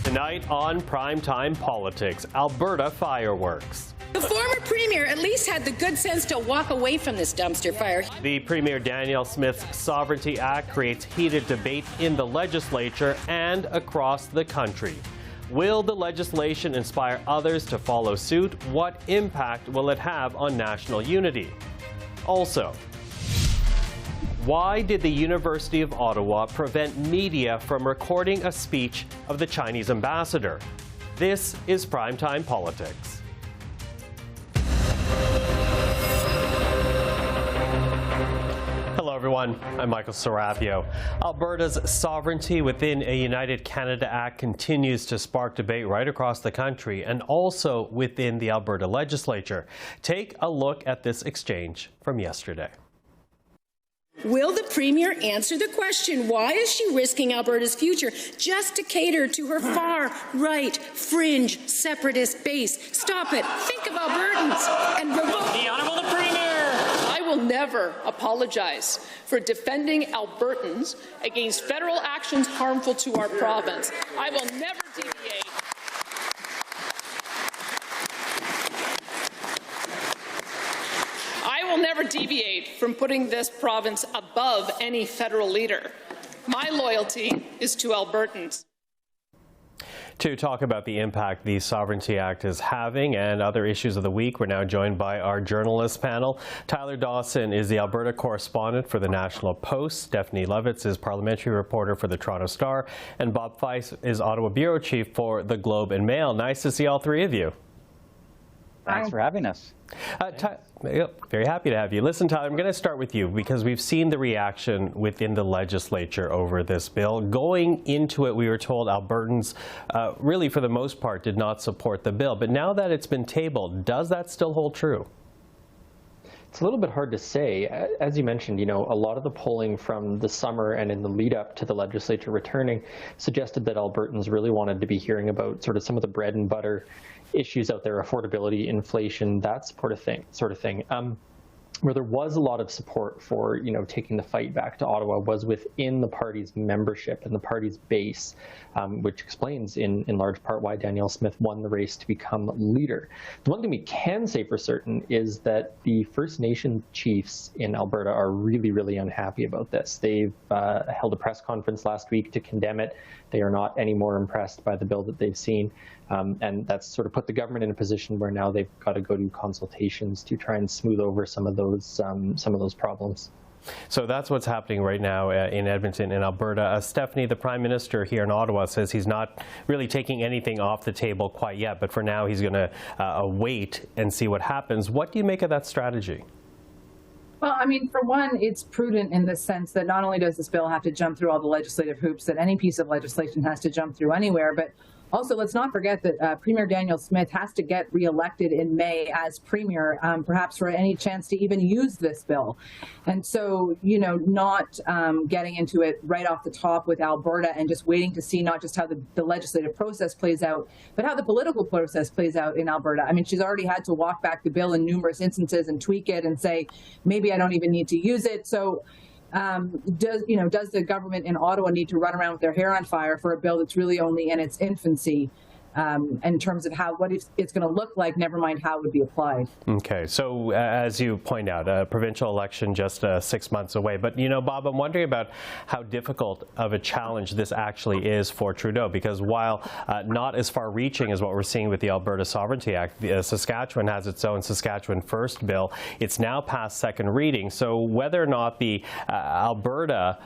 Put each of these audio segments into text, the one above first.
Tonight on Primetime Politics, Alberta fireworks. The former premier at least had the good sense to walk away from this dumpster fire. The Premier Danielle Smith's Sovereignty Act creates heated debate in the legislature and across the country. Will the legislation inspire others to follow suit? What impact will it have on national unity? Also, why did the University of Ottawa prevent media from recording a speech of the Chinese ambassador? This is Primetime Politics. Hello everyone, I'm Michael Serapio. Alberta's Sovereignty Within a United Canada Act continues to spark debate right across the country and also within the Alberta legislature. Take a look at this exchange from yesterday. Will the Premier answer the question, why is she risking Alberta's future just to cater to her far-right, fringe, separatist base? Stop it. Think of Albertans and revoke. The Honourable the Premier. I will never apologize for defending Albertans against federal actions harmful to our province. I will never deviate. I will never deviate from putting this province above any federal leader. My loyalty is to Albertans. To talk about the impact the Sovereignty Act is having and other issues of the week, we're now joined by our journalist panel. Tyler Dawson is the Alberta correspondent for the National Post. Stephanie Levitz is parliamentary reporter for the Toronto Star. And Bob Fife is Ottawa bureau chief for the Globe and Mail. Nice to see all three of you. Thanks for having us. Very happy to have you. Listen, Tyler, I'm going to start with you because we've seen the reaction within the legislature over this bill. Going into it, we were told Albertans really, for the most part, did not support the bill. But now that it's been tabled, does that still hold true? It's a little bit hard to say. As you mentioned, a lot of the polling from the summer and in the lead up to the legislature returning suggested that Albertans really wanted to be hearing about sort of some of the bread and butter issues out there, affordability, inflation, that sort of thing. Where there was a lot of support for, taking the fight back to Ottawa was within the party's membership and the party's base, which explains in large part why Danielle Smith won the race to become leader. The one thing we can say for certain is that the First Nation chiefs in Alberta are really, really unhappy about this. They've held a press conference last week to condemn it. They are not any more impressed by the bill that they've seen. And that's sort of put the government in a position where now they've got to go to consultations to try and smooth over some of those problems. So that's what's happening right now in Edmonton and Alberta. Stephanie, the Prime Minister here in Ottawa, says he's not really taking anything off the table quite yet, but for now he's going to wait and see what happens. What do you make of that strategy? Well, I mean, for one, it's prudent in the sense that not only does this bill have to jump through all the legislative hoops that any piece of legislation has to jump through anywhere, but also, let's not forget that Premier Danielle Smith has to get reelected in May as Premier, perhaps for any chance to even use this bill. And so, not getting into it right off the top with Alberta and just waiting to see not just how the legislative process plays out, but how the political process plays out in Alberta. I mean, she's already had to walk back the bill in numerous instances and tweak it and say, maybe I don't even need to use it. So does the government in Ottawa need to run around with their hair on fire for a bill that's really only in its infancy in terms of what it's going to look like, never mind how it would be applied? Okay, so as you point out, a provincial election just 6 months away. But, Bob, I'm wondering about how difficult of a challenge this actually is for Trudeau, because while not as far-reaching as what we're seeing with the Alberta Sovereignty Act, Saskatchewan has its own Saskatchewan First bill. It's now past second reading. So whether or not the Alberta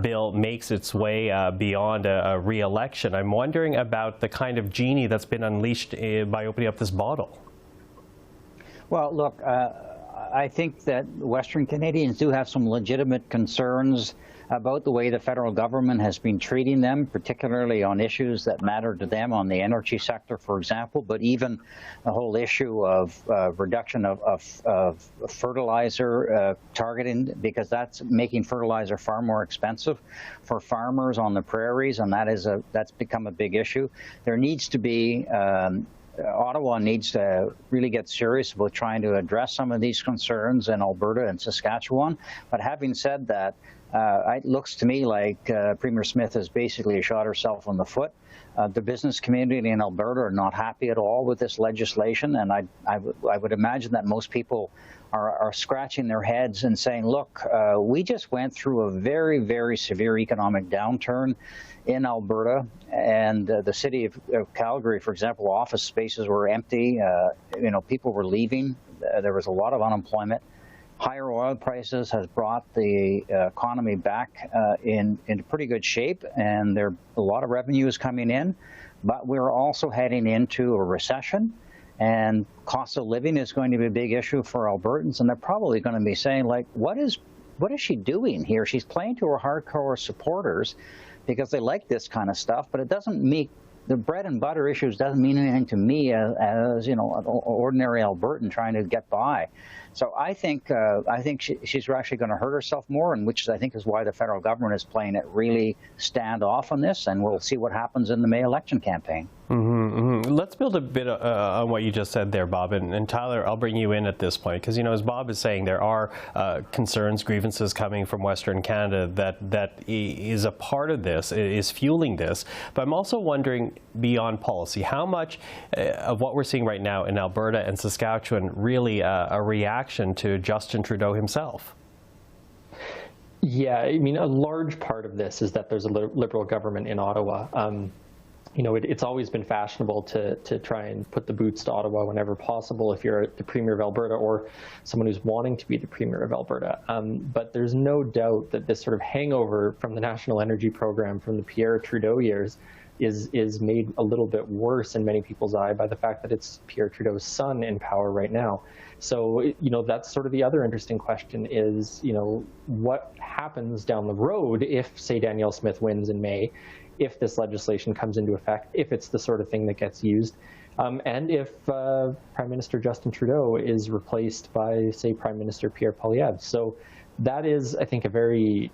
bill makes its way beyond a re-election, I'm wondering about the kind of genie that's been unleashed by opening up this bottle. Well, look, I think that Western Canadians do have some legitimate concerns about the way the federal government has been treating them, particularly on issues that matter to them on the energy sector, for example, but even the whole issue of reduction of fertilizer targeting, because that's making fertilizer far more expensive for farmers on the prairies, and that's become a big issue. There needs to be Ottawa needs to really get serious about trying to address some of these concerns in Alberta and Saskatchewan. But having said that, It looks to me like Premier Smith has basically shot herself in the foot. The business community in Alberta are not happy at all with this legislation, and I would imagine that most people are scratching their heads and saying, look, we just went through a very, very severe economic downturn in Alberta, and the city of Calgary, for example, office spaces were empty. People were leaving. There was a lot of unemployment. Higher oil prices has brought the economy back into pretty good shape, and there are a lot of revenues coming in. But we're also heading into a recession, and cost of living is going to be a big issue for Albertans, and they're probably going to be saying, like, what is she doing here? She's playing to her hardcore supporters because they like this kind of stuff, but it doesn't make the bread and butter issues doesn't mean anything to me as an ordinary Albertan trying to get by. So I think she's actually going to hurt herself more, and which I think is why the federal government is playing it really standoff on this, and we'll see what happens in the May election campaign. Let's build a bit on what you just said there, Bob. And Tyler, I'll bring you in at this point, because, as Bob is saying, there are concerns, grievances coming from Western Canada that is a part of this, is fueling this. But I'm also wondering, beyond policy, how much of what we're seeing right now in Alberta and Saskatchewan really a reaction to Justin Trudeau himself? Yeah, I mean, a large part of this is that there's a Liberal government in Ottawa. It's always been fashionable to try and put the boots to Ottawa whenever possible if you're the Premier of Alberta or someone who's wanting to be the Premier of Alberta. But there's no doubt that this sort of hangover from the National Energy Program from the Pierre Trudeau years is made a little bit worse in many people's eye by the fact that it's Pierre Trudeau's son in power right now. So, that's sort of the other interesting question is, what happens down the road if, say, Danielle Smith wins in May, if this legislation comes into effect, if it's the sort of thing that gets used, and if Prime Minister Justin Trudeau is replaced by, say, Prime Minister Pierre Poilievre. So that is, I think, a very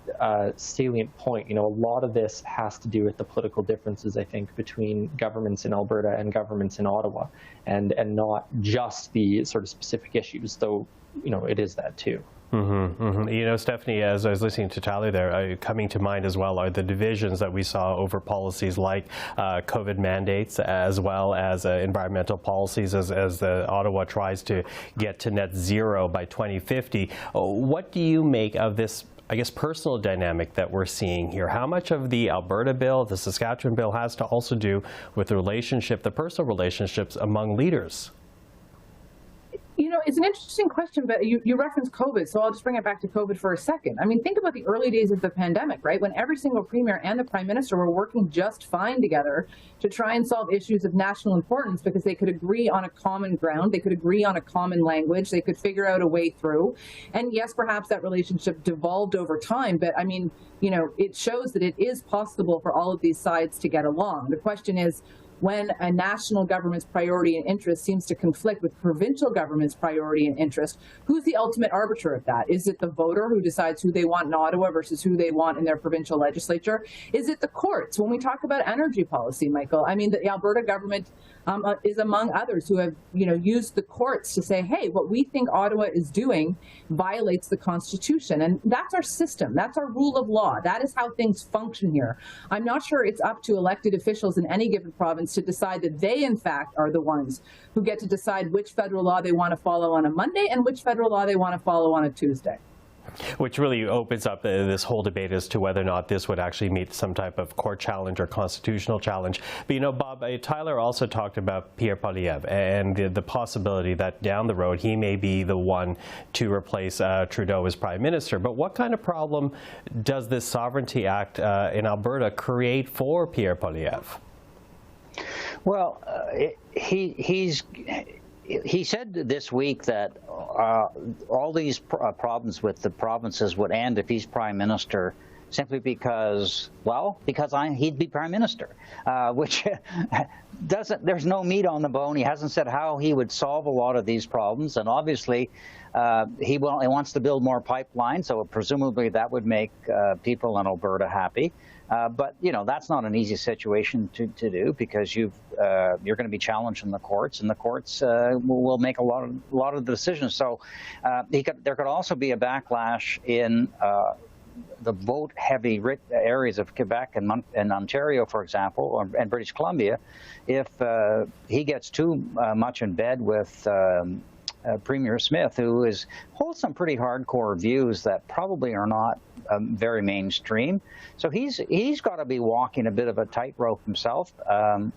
salient point. A lot of this has to do with the political differences, I think, between governments in Alberta and governments in Ottawa, and not just the sort of specific issues, though, it is that too. Stephanie, as I was listening to Tyler there, coming to mind as well are the divisions that we saw over policies like COVID mandates, as well as environmental policies as Ottawa tries to get to net zero by 2050. What do you make of this, I guess, personal dynamic that we're seeing here? How much of the Alberta bill, the Saskatchewan bill, has to also do with the personal relationships among leaders? It's an interesting question, but you referenced COVID, so I'll just bring it back to COVID for a second. I mean, think about the early days of the pandemic, right? When every single premier and the prime minister were working just fine together to try and solve issues of national importance because they could agree on a common ground, they could agree on a common language, they could figure out a way through. And yes, perhaps that relationship devolved over time, but I mean, it shows that it is possible for all of these sides to get along. The question is, when a national government's priority and interest seems to conflict with provincial government's priority and interest, who's the ultimate arbiter of that? Is it the voter who decides who they want in Ottawa versus who they want in their provincial legislature? Is it the courts? When we talk about energy policy, Michael, I mean, the Alberta government is among others who have, used the courts to say, hey, what we think Ottawa is doing violates the Constitution. And that's our system. That's our rule of law. That is how things function here. I'm not sure it's up to elected officials in any given province to decide that they, in fact, are the ones who get to decide which federal law they want to follow on a Monday and which federal law they want to follow on a Tuesday. Which really opens up this whole debate as to whether or not this would actually meet some type of court challenge or constitutional challenge. But Bob, Tyler also talked about Pierre Poilievre and the possibility that down the road he may be the one to replace Trudeau as Prime Minister. But what kind of problem does this Sovereignty Act in Alberta create for Pierre Poilievre? Well, he said this week that all these problems with the provinces would end if he's Prime Minister, simply because he'd be Prime Minister, which there's no meat on the bone. He hasn't said how he would solve a lot of these problems, and obviously he wants to build more pipelines, so presumably that would make people in Alberta happy. But that's not an easy situation to do, because you're going to be challenged in the courts, and the courts will make a lot of the decisions. So there could also be a backlash in vote-heavy areas of Quebec and Ontario, for example, and British Columbia, if he gets too much in bed with Premier Smith, who holds some pretty hardcore views that probably are not very mainstream. So he's got to be walking a bit of a tightrope himself,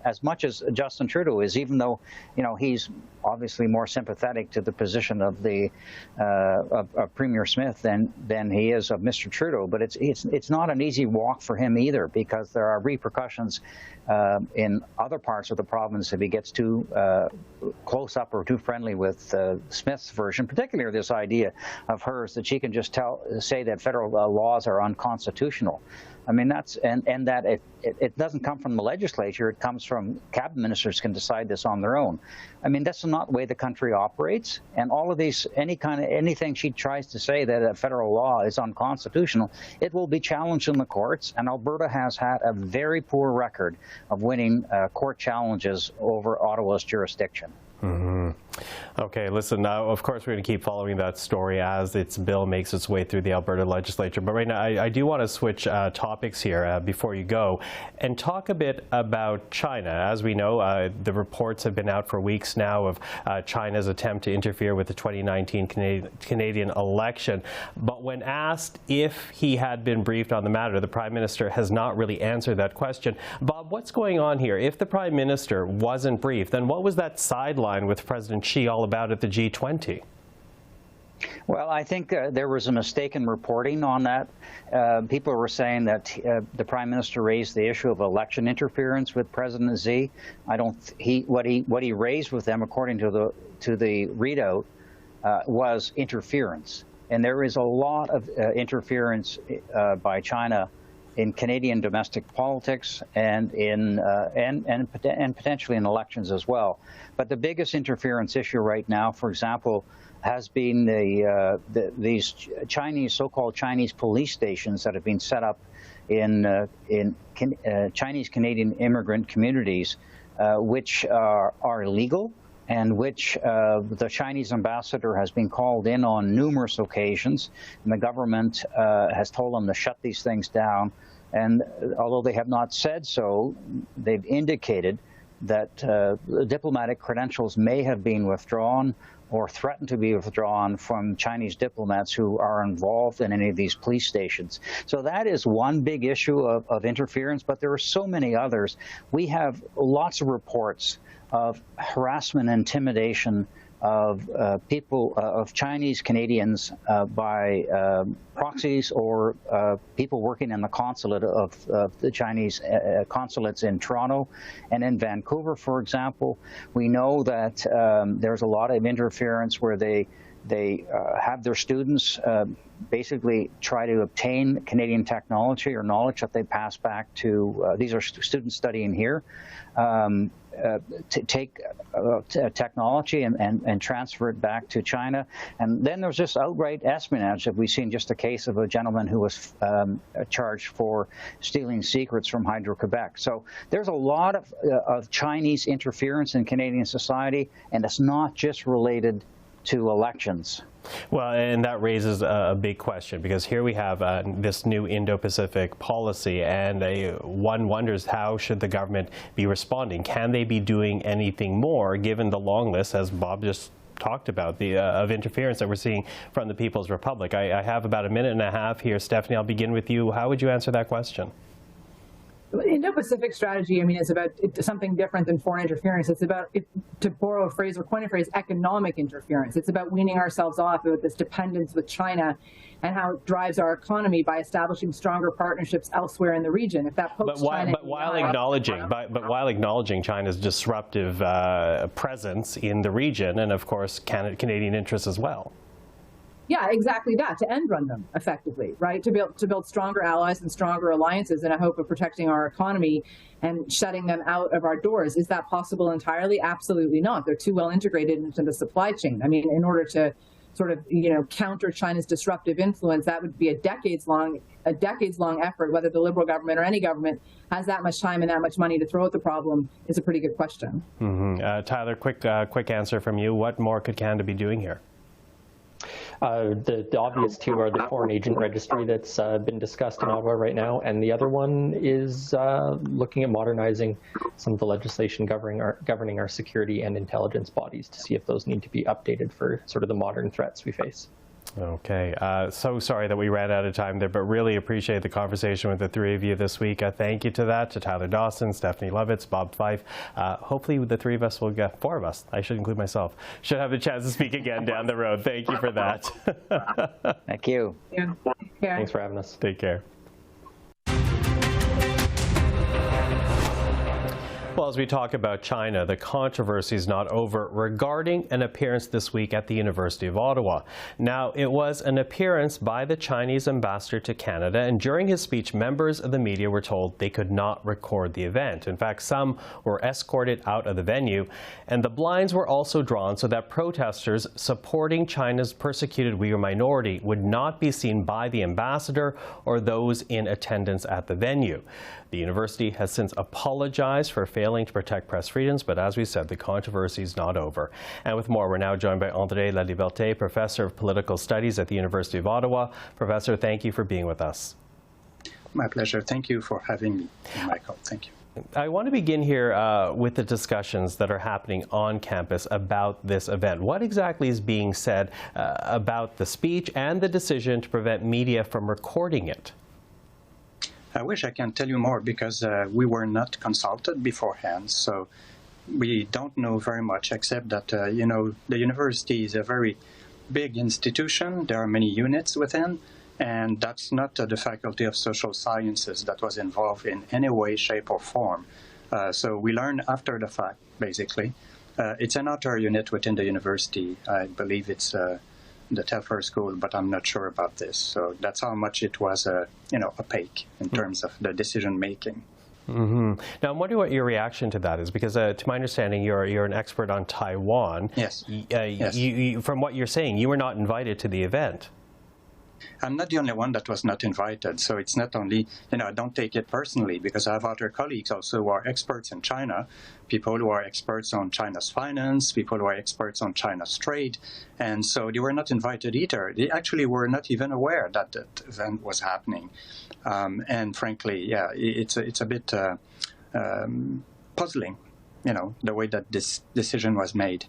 as much as Justin Trudeau is, even though he's obviously more sympathetic to the position of of Premier Smith than he is of Mr. Trudeau. But it's not an easy walk for him either, because there are repercussions in other parts of the province if he gets too close up or too friendly with Smith's version, particularly this idea of hers that she can just say that federal laws are unconstitutional. I mean, and that it doesn't come from the legislature. It comes from cabinet ministers can decide this on their own. I mean, that's not the way the country operates. And all of these, anything she tries to say that a federal law is unconstitutional, it will be challenged in the courts. And Alberta has had a very poor record of winning court challenges over Ottawa's jurisdiction. Mm-hmm. Okay, listen, now, of course, we're going to keep following that story as its bill makes its way through the Alberta legislature. But right now, I do want to switch topics here before you go and talk a bit about China. As we know, the reports have been out for weeks now of China's attempt to interfere with the 2019 Canadian election. But when asked if he had been briefed on the matter, the Prime Minister has not really answered that question. Bob, what's going on here? If the Prime Minister wasn't briefed, then what was that sideline with President Xi all about at the G20? Well, I think there was a mistake in reporting on that. People were saying that the Prime Minister raised the issue of election interference with President Xi. What he raised with them, according to the readout, was interference, and there is a lot of interference by China in Canadian domestic politics and potentially in elections as well. But the biggest interference issue right now, for example, has been these Chinese, so-called Chinese police stations that have been set up in Chinese Canadian immigrant communities, which are illegal, and which the Chinese ambassador has been called in on numerous occasions, and the government has told them to shut these things down. And although they have not said so, they've indicated that diplomatic credentials may have been withdrawn or threatened to be withdrawn from Chinese diplomats who are involved in any of these police stations. So that is one big issue of interference, but there are so many others. We have lots of reports of harassment and intimidation of of Chinese Canadians by proxies or people working in the consulate of the Chinese consulates in Toronto and in Vancouver, for example. We know that there's a lot of interference where they have their students basically try to obtain Canadian technology or knowledge that they pass back to, these are students studying here, to take technology and transfer it back to China. And then there's just outright espionage. We've seen just a case of a gentleman who was charged for stealing secrets from Hydro-Quebec. So there's a lot of Chinese interference in Canadian society, and it's not just related to elections. Well, and that raises a big question, because here we have this new Indo-Pacific policy, and one wonders, how should the government be responding? Can they be doing anything more, given the long list, as Bob just talked about, of interference that we're seeing from the People's Republic? I have about a minute and a half here. Stephanie, I'll begin with you. How would you answer that question? Indo-Pacific strategy, I mean, is about something different than foreign interference. It's about, to borrow a phrase or coin a phrase, economic interference. It's about weaning ourselves off of this dependence with China and how it drives our economy by establishing stronger partnerships elsewhere in the region. If that pokes China, but while acknowledging China's disruptive presence in the region, and of course Canadian interests as well. Yeah, exactly that, to end run them effectively, right? To build stronger allies and stronger alliances in a hope of protecting our economy and shutting them out of our doors. Is that possible entirely? Absolutely not. They're too well integrated into the supply chain. I mean, in order to sort of, counter China's disruptive influence, that would be a decades-long effort. Whether the Liberal government or any government has that much time and that much money to throw at the problem is a pretty good question. Mm-hmm. Tyler, quick answer from you. What more could Canada be doing here? The obvious two are the foreign agent registry that's been discussed in Ottawa right now, and the other one is looking at modernizing some of the legislation governing our security and intelligence bodies to see if those need to be updated for sort of the modern threats we face. Okay, so sorry that we ran out of time there, but really appreciate the conversation with the three of you this week. Thank you to that, to Tyler Dawson, Stephanie Levitz, Bob Fife. Hopefully the three of us will get, four of us, I should include myself, should have a chance to speak again down the road. Thank you for that. Thank you. Yeah. Thanks for having us. Take care. Well, as we talk about China, the controversy is not over regarding an appearance this week at the University of Ottawa. Now, it was an appearance by the Chinese ambassador to Canada, and during his speech, members of the media were told they could not record the event. In fact, some were escorted out of the venue, and the blinds were also drawn so that protesters supporting China's persecuted Uyghur minority would not be seen by the ambassador or those in attendance at the venue. The university has since apologized for failing to protect press freedoms, but as we said, the controversy is not over. And with more, we're now joined by André Laliberté, Professor of Political Studies at the University of Ottawa. Professor, thank you for being with us. My pleasure. Thank you for having me, Michael. Thank you. I want to begin here with the discussions that are happening on campus about this event. What exactly is being said about the speech and the decision to prevent media from recording it? I wish I can tell you more because we were not consulted beforehand, so we don't know very much except that, you know, the university is a very big institution. There are many units within, and that's not the Faculty of Social Sciences that was involved in any way, shape, or form. So we learned after the fact, basically. It's another unit within the university. I believe it's the Telfair School, but I'm not sure about this. So that's how much it was, you know, opaque in terms of the decision making. Mm-hmm. Now, I'm wondering what your reaction to that is, because to my understanding, you're an expert on Taiwan. Yes. Yes. From what you're saying, you were not invited to the event. I'm not the only one that was not invited, so it's not only, you know, I don't take it personally because I have other colleagues also who are experts in China, people who are experts on China's finance, people who are experts on China's trade, and so they were not invited either. They actually were not even aware that that event was happening. And frankly, yeah, it's a bit puzzling, you know, the way that this decision was made.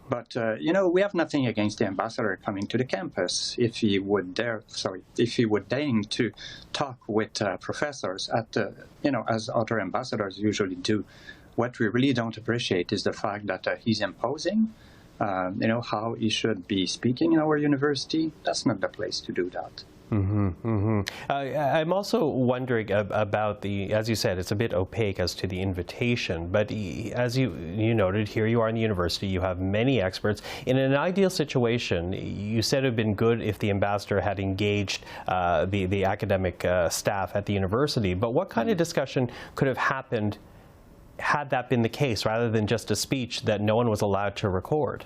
But, you know, we have nothing against the ambassador coming to the campus if he would deign to talk with professors at, you know, as other ambassadors usually do. What we really don't appreciate is the fact that he's imposing, you know, how he should be speaking in our university. That's not the place to do that. Mm-hmm, mm-hmm. I'm also wondering about the, as you said, it's a bit opaque as to the invitation, but as you noted, here you are in the university, you have many experts. In an ideal situation, you said it would have been good if the ambassador had engaged the academic staff at the university, but what kind of discussion could have happened had that been the case, rather than just a speech that no one was allowed to record?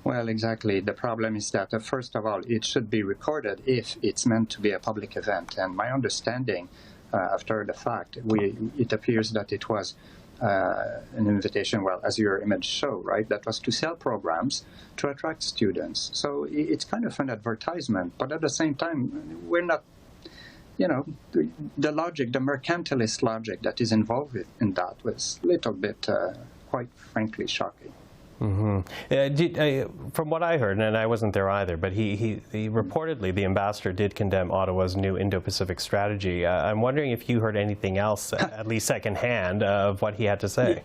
Well, exactly. The problem is that, first of all, it should be recorded if it's meant to be a public event. And my understanding, after the fact, it appears that it was an invitation, well, as your image show, right, that was to sell programs to attract students. So it's kind of an advertisement. But at the same time, we're not, you know, the logic, the mercantilist logic that is involved in that was a little bit, quite frankly, shocking. Mm-hmm. From what I heard, and I wasn't there either, but he reportedly, the ambassador did condemn Ottawa's new Indo-Pacific strategy. I'm wondering if you heard anything else, at least secondhand, of what he had to say.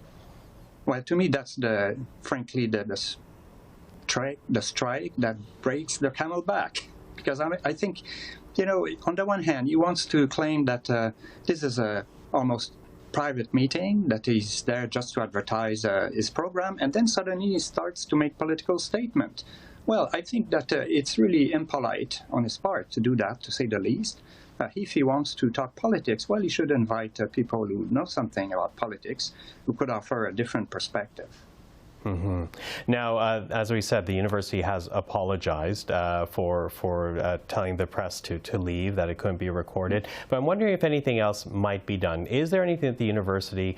Well, to me, that's frankly, the strike that breaks the camel back. Because I think, you know, on the one hand, he wants to claim that this is a almost private meeting, that he's there just to advertise his program, and then suddenly he starts to make political statement. Well, I think that it's really impolite on his part to do that, to say the least. If he wants to talk politics, well, he should invite people who know something about politics, who could offer a different perspective. Now, as we said, the university has apologized for telling the press to leave, that it couldn't be recorded. But I'm wondering if anything else might be done. Is there anything that the university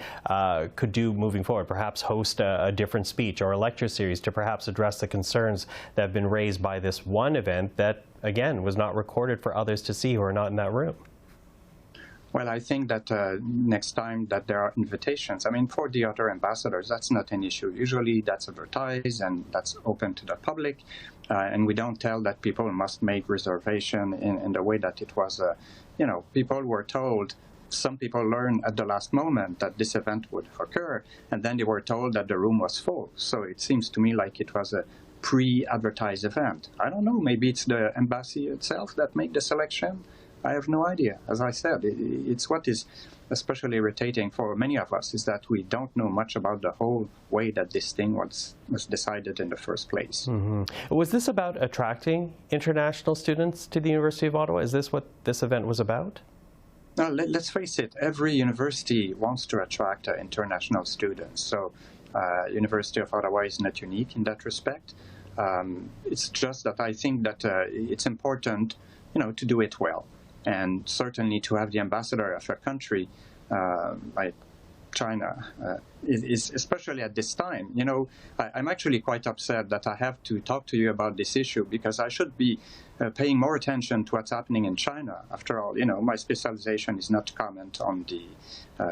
could do moving forward? Perhaps host a different speech or a lecture series to perhaps address the concerns that have been raised by this one event that, again, was not recorded for others to see who are not in that room? Well, I think that next time that there are invitations, I mean, for the other ambassadors, that's not an issue. Usually that's advertised and that's open to the public. And we don't tell that people must make reservation in the way that it was, you know, people were told, some people learned at the last moment that this event would occur, and then they were told that the room was full. So it seems to me like it was a pre-advertised event. I don't know, maybe it's the embassy itself that made the selection. I have no idea. As I said, it's what is especially irritating for many of us is that we don't know much about the whole way that this thing was decided in the first place. Was this about attracting international students to the University of Ottawa? Is this what this event was about? Now, let's face it, every university wants to attract international students. So University of Ottawa is not unique in that respect. It's just that I think that it's important, you know, to do it well. And certainly to have the ambassador of a country like China is especially at this time. You know, I'm actually quite upset that I have to talk to you about this issue because I should be paying more attention to what's happening in China. After all, you know, my specialization is not to comment on the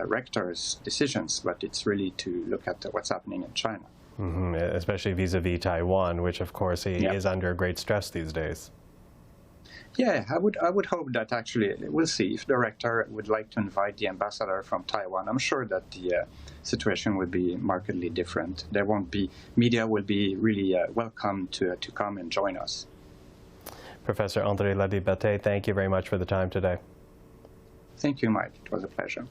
rector's decisions, but it's really to look at what's happening in China. Especially vis-a-vis Taiwan, which of course is under great stress these days. Yeah, I would hope that actually, we'll see if the rector would like to invite the ambassador from Taiwan. I'm sure that the situation would be markedly different. There won't be, media will be really welcome to come and join us. Professor André Laliberté, thank you very much for the time today. Thank you, Mike. It was a pleasure.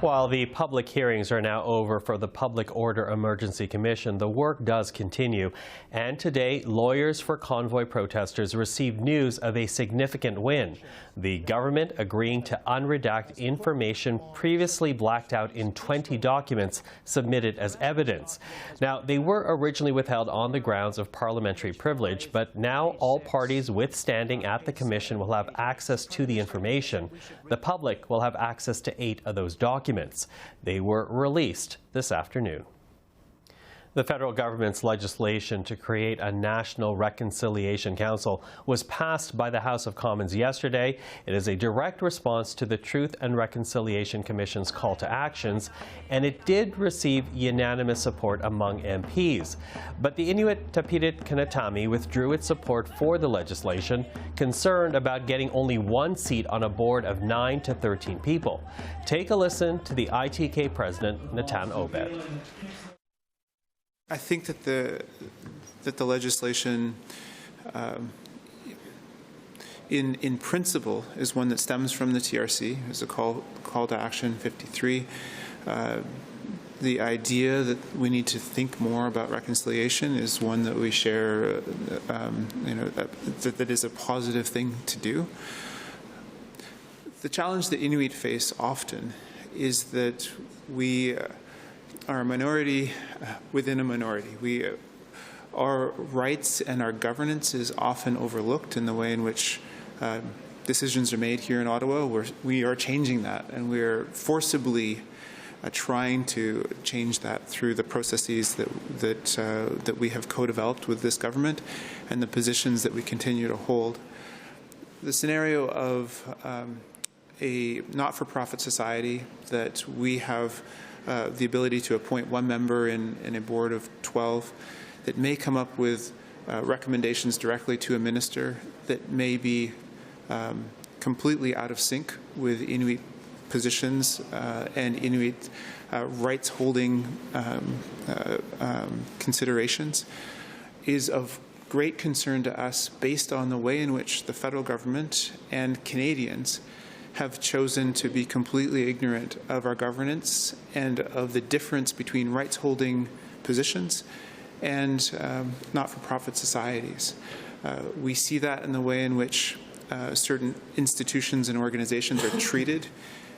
While the public hearings are now over for the Public Order Emergency Commission, the work does continue. And today, lawyers for convoy protesters received news of a significant win. The government agreeing to unredact information previously blacked out in 20 documents submitted as evidence. Now, they were originally withheld on the grounds of parliamentary privilege, but now all parties with standing at the commission will have access to the information. The public will have access to 8 of those documents. They were released this afternoon. The federal government's legislation to create a National Reconciliation Council was passed by the House of Commons yesterday. It is a direct response to the Truth and Reconciliation Commission's call to actions, and it did receive unanimous support among MPs. But the Inuit Tapidit Kanatami withdrew its support for the legislation, concerned about getting only one seat on a board of 9 to 13 people. Take a listen to the ITK president, Natan Obed. I think that the legislation, in principle, is one that stems from the TRC. It's a call to action 53. The idea that we need to think more about reconciliation is one that we share. That is a positive thing to do. The challenge that Inuit face often is that we are a minority within a minority. Our rights and our governance is often overlooked in the way in which decisions are made here in Ottawa. We are changing that, and we're forcibly trying to change that through the processes that we have co-developed with this government and the positions that we continue to hold. The scenario of a not-for-profit society that we have the ability to appoint one member in a board of 12 that may come up with recommendations directly to a minister that may be completely out of sync with Inuit positions and Inuit rights-holding considerations is of great concern to us based on the way in which the federal government and Canadians have chosen to be completely ignorant of our governance and of the difference between rights-holding positions and not-for-profit societies. We see that in the way in which certain institutions and organizations are treated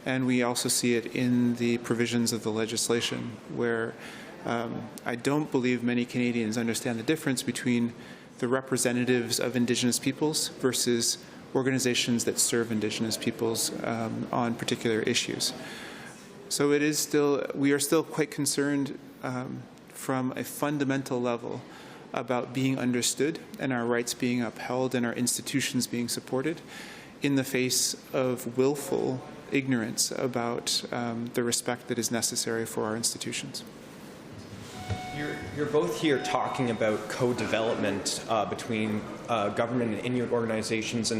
And we also see it in the provisions of the legislation, where I don't believe many Canadians understand the difference between the representatives of Indigenous peoples versus organizations that serve Indigenous peoples on particular issues. So we are still quite concerned from a fundamental level about being understood and our rights being upheld and our institutions being supported in the face of willful ignorance about the respect that is necessary for our institutions. You're both here talking about co-development between government and Inuit organizations,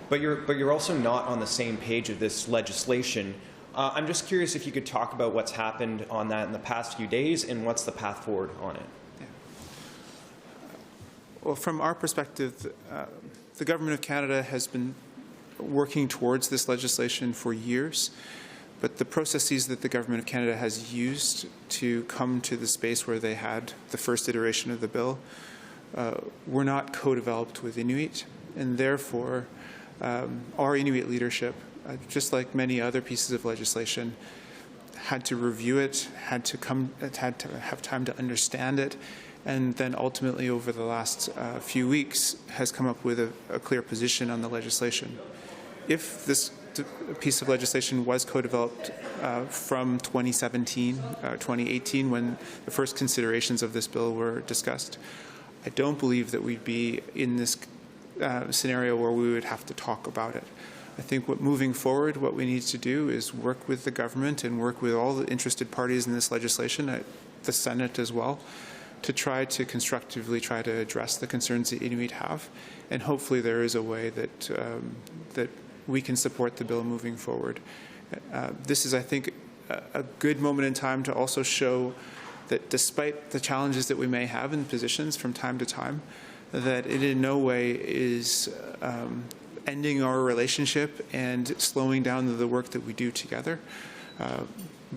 but you're also not on the same page of this legislation. I'm just curious if you could talk about what's happened on that in the past few days and what's the path forward on it. Yeah. Well, from our perspective, the Government of Canada has been working towards this legislation for years, but the processes that the Government of Canada has used to come to the space where they had the first iteration of the bill were not co-developed with Inuit, and therefore our Inuit leadership, just like many other pieces of legislation, had to review it, had to have time to understand it, and then ultimately over the last few weeks has come up with a clear position on the legislation. If this piece of legislation was co-developed from 2017, 2018, when the first considerations of this bill were discussed, I don't believe that we'd be in this scenario where we would have to talk about it. I think moving forward, what we need to do is work with the government and work with all the interested parties in this legislation, at the Senate as well, to try to constructively try to address the concerns that Inuit have, and hopefully there is a way that that we can support the bill moving forward. This is, I think, a good moment in time to also show that despite the challenges that we may have in positions from time to time, that it in no way is ending our relationship and slowing down the work that we do together.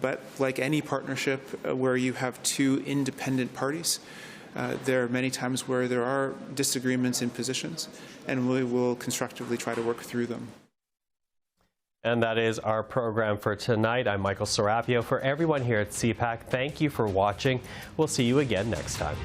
But like any partnership where you have two independent parties, there are many times where there are disagreements in positions, and we will constructively try to work through them. And that is our program for tonight. I'm Michael Serapio. For everyone here at CPAC, thank you for watching. We'll see you again next time.